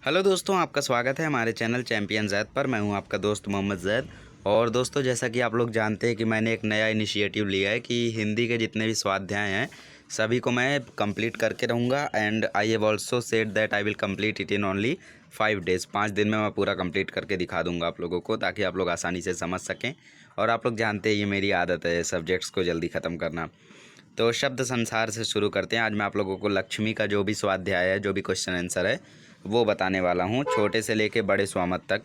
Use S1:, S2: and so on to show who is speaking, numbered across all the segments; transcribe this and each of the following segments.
S1: Hello दोस्तों, आपका स्वागत है हमारे चैनल चैंपियन ज़ैद पर। मैं हूं आपका दोस्त मोहम्मद ज़ैद। और दोस्तों, जैसा कि आप लोग जानते हैं कि मैंने एक नया इनिशिएटिव लिया है कि हिंदी के जितने भी स्वाध्याय हैं सभी को मैं कंप्लीट करके रहूँगा। And I have also said that I will complete it in only 5 days. 5 दिन में मैं पूरा कंप्लीट करके दिखा दूँगा आप लोगों को, ताकि आप लोग आसानी से समझ सकें। और आप लोग जानते हैं ये मेरी आदत है सब्जेक्ट्स को जल्दी ख़त्म करना। तो शब्द संसार से शुरू करते हैं। आज मैं आप लोगों को लक्ष्मी का जो भी स्वाध्याय है, जो भी क्वेश्चन आंसर है, वो बताने वाला हूँ, छोटे से लेके बड़े स्वामत तक।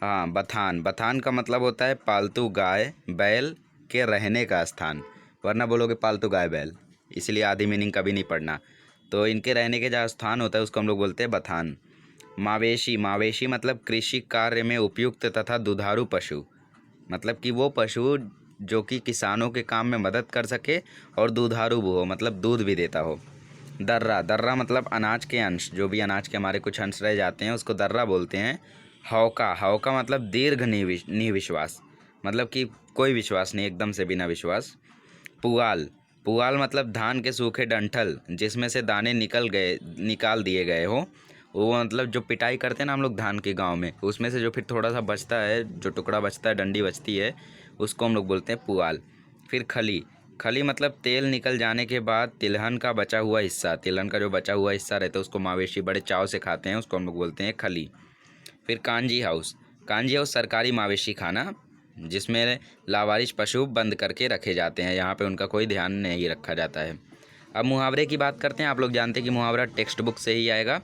S1: हाँ, बथान। बथान का मतलब होता है पालतू गाय बैल के रहने का स्थान। वरना बोलोगे पालतू गाय बैल, इसलिए आधी मीनिंग कभी नहीं पढ़ना। तो इनके रहने के जहाँ स्थान होता है उसको हम लोग बोलते हैं बथान। मावेशी। मावेशी मतलब कृषि कार्य में उपयुक्त तथा दुधारू पशु। मतलब कि वो पशु जो कि किसानों के काम में मदद कर सके और दुधारू भी हो, मतलब दूध भी देता हो। दर्रा। दर्रा मतलब अनाज के अंश, जो भी अनाज के हमारे कुछ अंश रह जाते हैं उसको दर्रा बोलते हैं। हौका। हौका मतलब दीर्घ निविश्वास, मतलब कि कोई विश्वास नहीं, एकदम से बिना विश्वास। पुआल। पुआल मतलब धान के सूखे डंठल जिसमें से दाने निकाल दिए गए हो। वो मतलब जो पिटाई करते हैं ना हम लोग धान के गांव में, उसमें से जो फिर थोड़ा सा बचता है, जो टुकड़ा बचता है, डंडी बचती है, उसको हम लोग बोलते हैं पुआल। फिर खली। खली मतलब तेल निकल जाने के बाद तिलहन का बचा हुआ हिस्सा। तिलहन का जो बचा हुआ हिस्सा रहता है उसको मवेशी बड़े चाव से खाते हैं, उसको हम लोग बोलते हैं खली। फिर कांजी हाउस। कांजी हाउस सरकारी मवेशी खाना जिसमें लावारिश पशु बंद करके रखे जाते हैं, यहाँ पे उनका कोई ध्यान नहीं रखा जाता है। अब मुहावरे की बात करते हैं। आप लोग जानते हैं कि मुहावरा टेक्स्ट बुक से ही आएगा।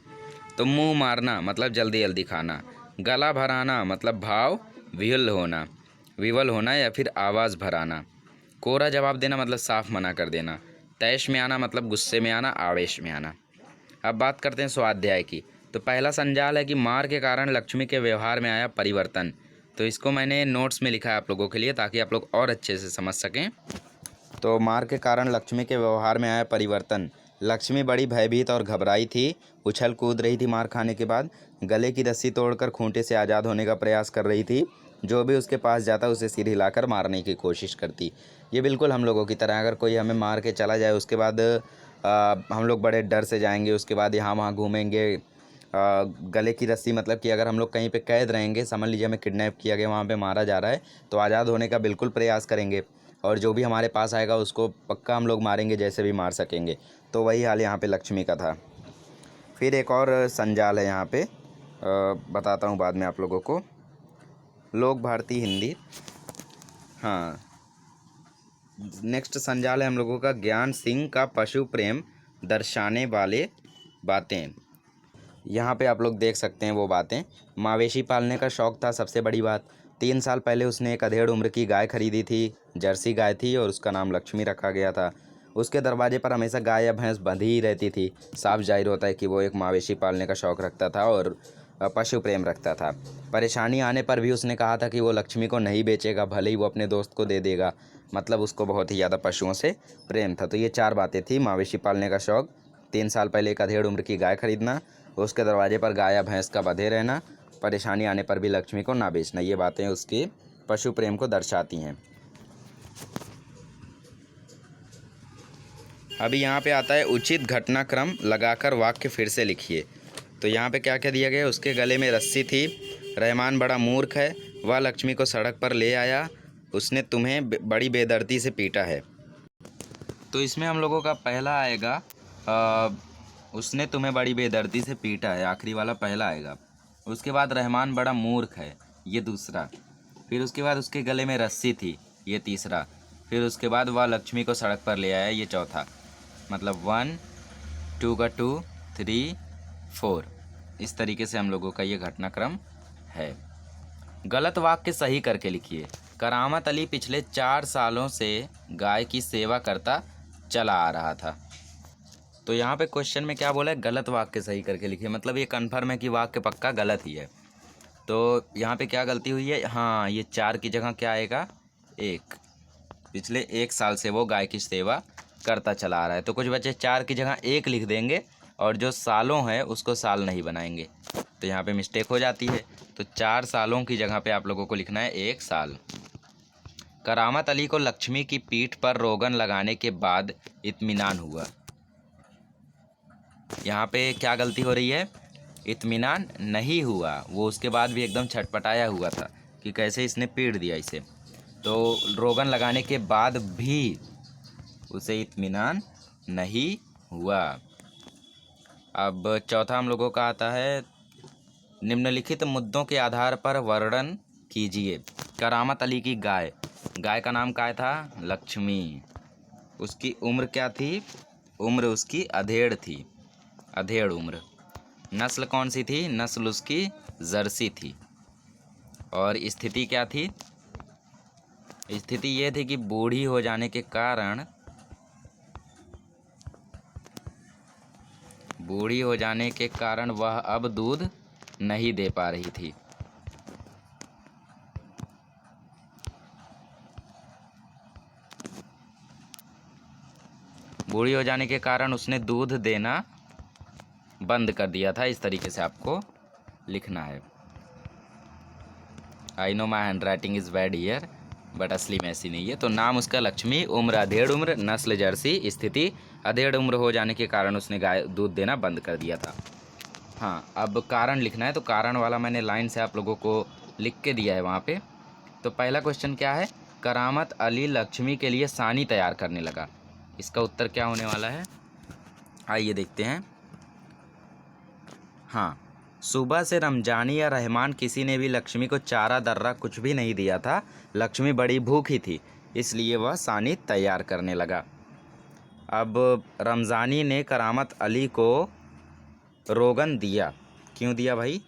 S1: तो मुंह मारना मतलब जल्दी जल्दी खाना। गला भराना मतलब भाव विवल होना या फिर आवाज़ भराना। कोरा जवाब देना मतलब साफ मना कर देना। तैश में आना मतलब गुस्से में आना, आवेश में आना। अब बात करते हैं स्वाध्याय की। तो पहला संजाल है कि मार के कारण लक्ष्मी के व्यवहार में आया परिवर्तन। तो इसको मैंने नोट्स में लिखा है आप लोगों के लिए, ताकि आप लोग और अच्छे से समझ सकें। तो मार के कारण लक्ष्मी के व्यवहार में आया परिवर्तन। लक्ष्मी बड़ी भयभीत और घबराई थी, उछल कूद रही थी मार खाने के बाद, गले की रस्सी तोड़कर खूंटे से आज़ाद होने का प्रयास कर रही थी। जो भी उसके पास जाता उसे सिर हिलाकर मारने की कोशिश करती। ये बिल्कुल हम लोगों की तरह, अगर कोई हमें मार के चला जाए उसके बाद हम लोग बड़े डर से जाएंगे, उसके बाद यहाँ वहाँ घूमेंगे। गले की रस्सी मतलब कि अगर हम लोग कहीं पे कैद रहेंगे, समझ लीजिए हमें किडनैप किया गया, वहाँ पे मारा जा रहा है, तो आज़ाद होने का बिल्कुल प्रयास करेंगे। और जो भी हमारे पास आएगा उसको पक्का हम लोग मारेंगे, जैसे भी मार सकेंगे। तो वही हाल यहाँ पे लक्ष्मी का था। फिर एक और संजाल है यहाँ पे, बताता हूँ बाद में आप लोगों को। लोक भारती हिंदी। हाँ, नेक्स्ट संजाल है हम लोगों का ज्ञान सिंह का पशु प्रेम दर्शाने वाले बातें। यहाँ पे आप लोग देख सकते हैं वो बातें। मवेशी पालने का शौक़ था सबसे बड़ी बात। 3 साल पहले उसने एक अधेड़ उम्र की गाय खरीदी थी। जर्सी गाय थी और उसका नाम लक्ष्मी रखा गया था। उसके दरवाजे पर हमेशा गाय या भैंस बंधी ही रहती थी। साफ जाहिर होता है कि वो एक मवेशी पालने का शौक़ रखता था और पशु प्रेम रखता था। परेशानी आने पर भी उसने कहा था कि वो लक्ष्मी को नहीं बेचेगा, भले ही वो अपने दोस्त को दे देगा। मतलब उसको बहुत ही ज़्यादा पशुओं से प्रेम था। तो ये 4 बातें थी। मवेशी पालने का शौक़, 3 साल पहले एक अधेड़ उम्र की गाय खरीदना, उसके दरवाजे पर गाय या भैंस का बंधे रहना, परेशानी आने पर भी लक्ष्मी को ना बेचना। ये बातें उसके पशु प्रेम को दर्शाती हैं। अभी यहाँ पे आता है उचित घटनाक्रम लगाकर वाक्य फिर से लिखिए। तो यहाँ पे क्या क्या दिया गया है। उसके गले में रस्सी थी, रहमान बड़ा मूर्ख है, वह लक्ष्मी को सड़क पर ले आया, उसने तुम्हें बड़ी बेदर्दी से पीटा है। तो इसमें हम लोगों का पहला आएगा उसने तुम्हें बड़ी बेदर्दी से पीटा है, आखिरी वाला पहला आएगा। उसके बाद रहमान बड़ा मूर्ख है, ये दूसरा। फिर उसके बाद उसके गले में रस्सी थी, ये तीसरा। फिर उसके बाद वह लक्ष्मी को सड़क पर ले आया, ये चौथा। मतलब 1 2 का 2 3 4, इस तरीके से हम लोगों का ये घटनाक्रम है। गलत वाक्य सही करके लिखिए। करामत अली पिछले 4 सालों से गाय की सेवा करता चला आ रहा था। तो यहाँ पे क्वेश्चन में क्या बोला है, गलत वाक्य सही करके लिखिए। मतलब ये कन्फर्म है कि वाक्य पक्का गलत ही है। तो यहाँ पे क्या गलती हुई है, हाँ, ये 4 की जगह क्या आएगा, 1। पिछले 1 साल से वो गाय की सेवा करता चला आ रहा है। तो कुछ बच्चे 4 की जगह 1 लिख देंगे और जो सालों है उसको साल नहीं बनाएंगे, तो यहाँ पे मिस्टेक हो जाती है। तो 4 सालों की जगह पे आप लोगों को लिखना है 1 साल। करामत अली को लक्ष्मी की पीठ पर रोगन लगाने के बाद इत्मीनान हुआ। यहाँ पे क्या गलती हो रही है, इत्मीनान नहीं हुआ। वो उसके बाद भी एकदम छटपटाया हुआ था कि कैसे इसने पीट दिया इसे। तो रोगन लगाने के बाद भी उसे इत्मीनान नहीं हुआ। अब चौथा हम लोगों का आता है, निम्नलिखित मुद्दों के आधार पर वर्णन कीजिए। करामत अली की गाय, गाय का नाम क्या था? लक्ष्मी। उसकी उम्र क्या थी? उम्र उसकी अधेड़ थी, अधेड़ उम्र। नस्ल कौन सी थी? नस्ल उसकी जर्सी थी। और स्थिति क्या थी? स्थिति ये थी कि बूढ़ी हो जाने के कारण, बूढ़ी हो जाने के कारण वह अब दूध नहीं दे पा रही थी। बूढ़ी हो जाने के कारण उसने दूध देना बंद कर दिया था। इस तरीके से आपको लिखना है। I know my hand writing is bad here, but असली में ऐसी नहीं है। तो नाम उसका लक्ष्मी, उम्र अधेड़ उम्र, नस्ल जर्सी, स्थिति अधेड़ उम्र हो जाने के कारण उसने गाय दूध देना बंद कर दिया था। हाँ, अब कारण लिखना है। तो कारण वाला मैंने लाइन से आप लोगों को लिख के दिया है वहाँ पे। तो पहला क्वेश्चन क्या है? करामत अली लक्ष्मी के लिए सानी तैयार करने लगा। इसका उत्तर क्या होने वाला है? आइए देखते हैं। हाँ, सुबह से रमजानी या रहमान किसी ने भी लक्ष्मी को चारा दर्रा कुछ भी नहीं दिया था। लक्ष्मी बड़ी भूखी थी, इसलिए वह सानी तैयार करने लगा। अब रमजानी ने करामत अली को रोगन दिया। क्यों दिया भाई?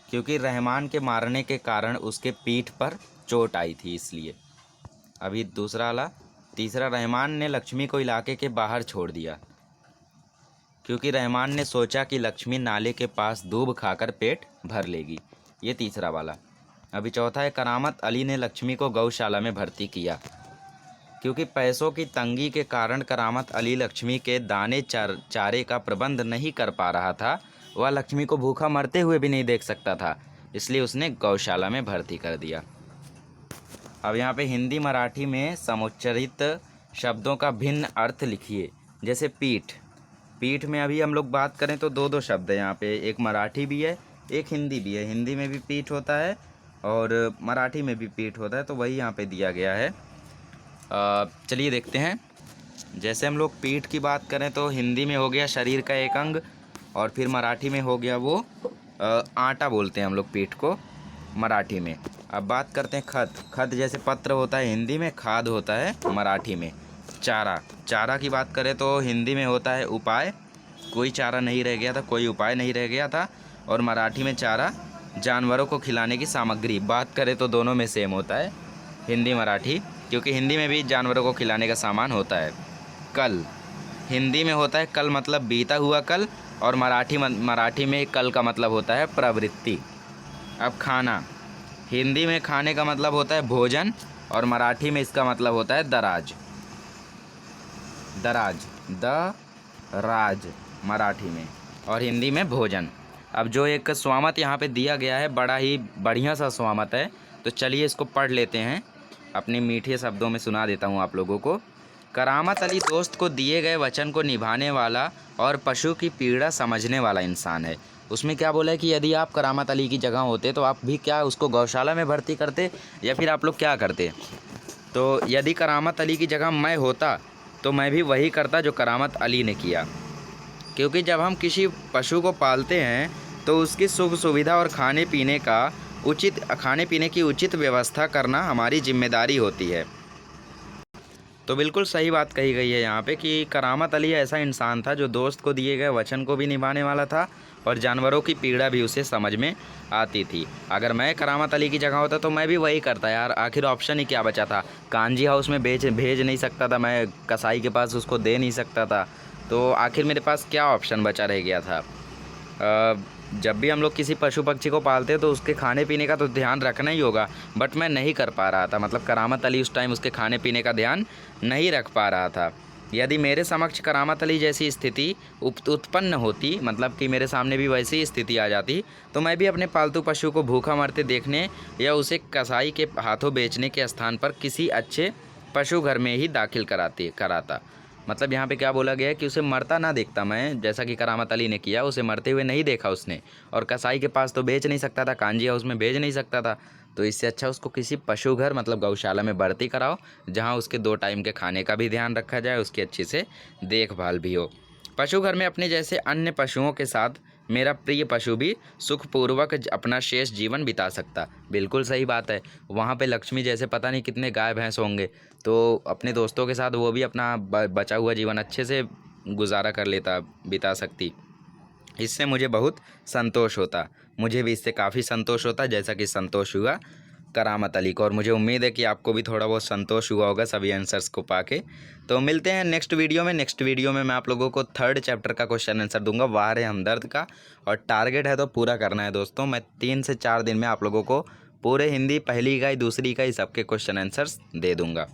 S1: क्योंकि रहमान के मारने के कारण उसके पीठ पर चोट आई थी, इसलिए। अभी तीसरा, रहमान ने लक्ष्मी को इलाके के बाहर छोड़ दिया क्योंकि रहमान ने सोचा कि लक्ष्मी नाले के पास दूब खाकर पेट भर लेगी। ये तीसरा वाला। अभी चौथा है, करामत अली ने लक्ष्मी को गौशाला में भर्ती किया क्योंकि पैसों की तंगी के कारण करामत अली लक्ष्मी के दाने चारे का प्रबंध नहीं कर पा रहा था। वह लक्ष्मी को भूखा मरते हुए भी नहीं देख सकता था, इसलिए उसने गौशाला में भर्ती कर दिया। अब यहाँ पे हिंदी मराठी में समुच्चरित शब्दों का भिन्न अर्थ लिखिए। जैसे पीठ, पीठ में अभी हम लोग बात करें तो दो शब्द है यहाँ पे, एक मराठी भी है, एक हिंदी भी है। हिंदी में भी पीठ होता है और मराठी में भी पीठ होता है, तो वही यहाँ पे दिया गया है। चलिए देखते हैं। जैसे हम लोग पीठ की बात करें तो हिंदी में हो गया शरीर का एक अंग, और फिर मराठी में हो गया वो आटा बोलते हैं हम लोग पीठ को मराठी में। अब बात करते हैं खत। खत जैसे पत्र होता है हिंदी में, खाद होता है मराठी में। चारा की बात करें तो हिंदी में होता है उपाय। कोई चारा नहीं रह गया था, कोई उपाय नहीं रह गया था। और मराठी में चारा जानवरों को खिलाने की सामग्री। बात करें तो दोनों में सेम होता है, हिंदी मराठी, क्योंकि हिंदी में भी जानवरों को खिलाने का सामान होता है। कल हिंदी में होता है कल मतलब बीता हुआ कल, और मराठी में कल का मतलब होता है प्रवृत्ति। अब खाना, हिंदी में खाने का मतलब होता है भोजन, और मराठी में इसका मतलब होता है दराज। दराज मराठी में, और हिंदी में भोजन। अब जो एक स्वामत यहाँ पे दिया गया है, बड़ा ही बढ़िया सा स्वामत है, तो चलिए इसको पढ़ लेते हैं। अपने मीठे शब्दों में सुना देता हूँ आप लोगों को। करामत अली दोस्त को दिए गए वचन को निभाने वाला और पशु की पीड़ा समझने वाला इंसान है। उसमें क्या बोला है कि यदि आप करामत अली की जगह होते तो आप भी क्या उसको गौशाला में भर्ती करते, या फिर आप लोग क्या करते? तो यदि करामत अली की जगह मैं होता तो मैं भी वही करता जो करामत अली ने किया। क्योंकि जब हम किसी पशु को पालते हैं तो उसकी सुख सुविधा और खाने पीने की उचित व्यवस्था करना हमारी जिम्मेदारी होती है। तो बिल्कुल सही बात कही गई है यहाँ पे कि करामत अली ऐसा इंसान था जो दोस्त को दिए गए वचन को भी निभाने वाला था, और जानवरों की पीड़ा भी उसे समझ में आती थी। अगर मैं करामत अली की जगह होता तो मैं भी वही करता यार। आखिर ऑप्शन ही क्या बचा था? कांजी हाउस में भेज नहीं सकता था, मैं कसाई के पास उसको दे नहीं सकता था, तो आखिर मेरे पास क्या ऑप्शन बचा रह गया था? जब भी हम लोग किसी पशु पक्षी को पालते हैं तो उसके खाने पीने का तो ध्यान रखना ही होगा, बट मैं नहीं कर पा रहा था। मतलब करामत अली उस टाइम उसके खाने पीने का ध्यान नहीं रख पा रहा था। यदि मेरे समक्ष करामत अली जैसी स्थिति उत्पन्न होती, मतलब कि मेरे सामने भी वैसी स्थिति आ जाती, तो मैं भी अपने पालतू पशु को भूखा मरते देखने या उसे कसाई के हाथों बेचने के स्थान पर किसी अच्छे पशु घर में ही दाखिल कराता। मतलब यहाँ पे क्या बोला गया है कि उसे मरता ना देखता मैं, जैसा कि करामत अली ने किया, उसे मरते हुए नहीं देखा उसने। और कसाई के पास तो बेच नहीं सकता था, कांजी हाउस में भेज नहीं सकता था, तो इससे अच्छा उसको किसी पशु घर मतलब गौशाला में भर्ती कराओ, जहाँ उसके 2 टाइम के खाने का भी ध्यान रखा जाए, उसकी अच्छी से देखभाल भी हो। पशु घर में अपने जैसे अन्य पशुओं के साथ मेरा प्रिय पशु भी सुखपूर्वक अपना शेष जीवन बिता सकता। बिल्कुल सही बात है। वहाँ पे लक्ष्मी जैसे पता नहीं कितने गाय भैंस होंगे, तो अपने दोस्तों के साथ वो भी अपना बचा हुआ जीवन अच्छे से गुजारा कर लेता, बिता सकती। इससे मुझे बहुत संतोष होता। मुझे भी इससे काफ़ी संतोष होता, जैसा कि संतोष हुआ करामत अली को। और मुझे उम्मीद है कि आपको भी थोड़ा बहुत संतोष हुआ होगा सभी आंसर्स को पाके। तो मिलते हैं नेक्स्ट वीडियो में। नेक्स्ट वीडियो में मैं आप लोगों को 3rd चैप्टर का क्वेश्चन आंसर दूंगा, वार है हमदर्द का। और टारगेट है तो पूरा करना है दोस्तों। मैं 3 से 4 दिन में आप लोगों को पूरे हिंदी पहली इकाई, दूसरी इकाई सबके क्वेश्चन आंसर्स दे दूँगा।